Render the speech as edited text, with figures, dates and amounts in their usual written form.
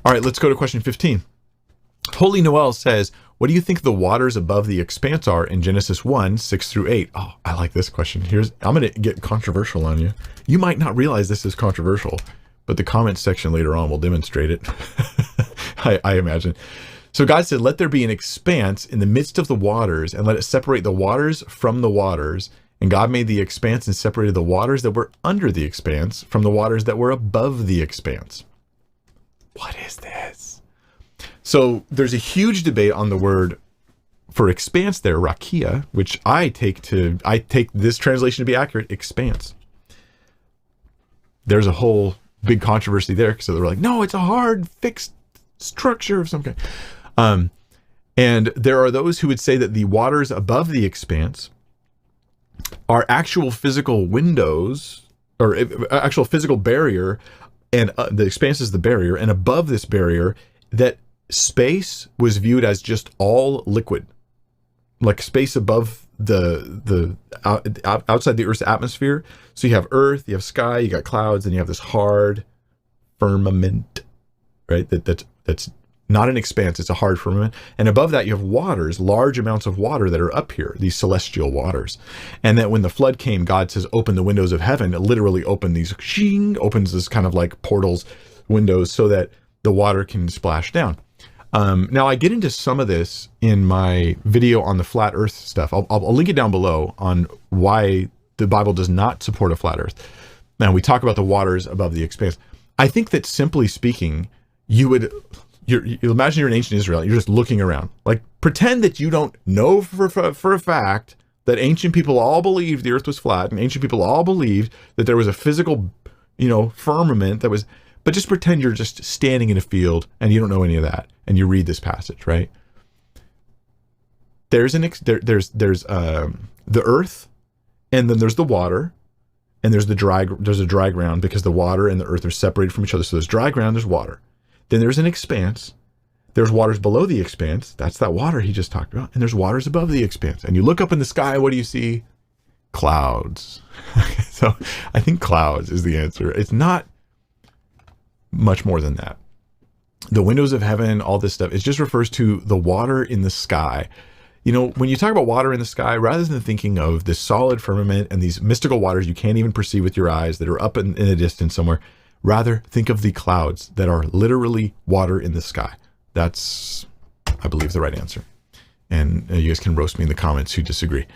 All right, let's go to question 15. Holy Noel says, what do you think the waters above the expanse are in Genesis 1, 6 through 8? Oh, I like this question. I'm going to get controversial on you. You might not realize this is controversial, but the comments section later on will demonstrate it. I imagine. So God said, let there be an expanse in the midst of the waters, and let it separate the waters from the waters. And God made the expanse and separated the waters that were under the expanse from the waters that were above the expanse. What is this? So there's a huge debate on the word for expanse there, rakia, which I take this translation to be accurate, expanse. There's a whole big controversy there, because they're like, no, it's a hard, fixed structure of some kind. And there are those who would say that the waters above the expanse are actual physical windows, or actual physical barrier, and the expanse is the barrier, and above this barrier, that space was viewed as just all liquid, like space above the outside the Earth's atmosphere. So you have Earth, you have sky, you got clouds, and you have this hard firmament, right? That's not an expanse, it's a hard firmament. And above that, you have waters, large amounts of water that are up here, these celestial waters. And that when the flood came, God says, open the windows of heaven. It literally opens this kind of like portals, windows, so that the water can splash down. Now, I get into some of this in my video on the flat Earth stuff. I'll link it down below on why the Bible does not support a flat Earth. Now, we talk about the waters above the expanse. I think that, simply speaking, you imagine you're in ancient Israel. You're just looking around. Like, pretend that you don't know for a fact that ancient people all believed the Earth was flat, and ancient people all believed that there was a physical, firmament that was. But just pretend you're just standing in a field and you don't know any of that, and you read this passage, right? There's the earth, and then there's the water, and there's a dry ground, because the water and the earth are separated from each other. So there's dry ground, there's water. Then there's an expanse. There's waters below the expanse. That's that water he just talked about. And there's waters above the expanse. And you look up in the sky, what do you see? Clouds. So I think clouds is the answer. It's not much more than that. The windows of heaven, all this stuff, it just refers to the water in the sky. When you talk about water in the sky, rather than thinking of this solid firmament and these mystical waters you can't even perceive with your eyes that are up in a distance somewhere, rather think of the clouds that are literally water in the sky. That's, I believe, the right answer. And you guys can roast me in the comments who disagree.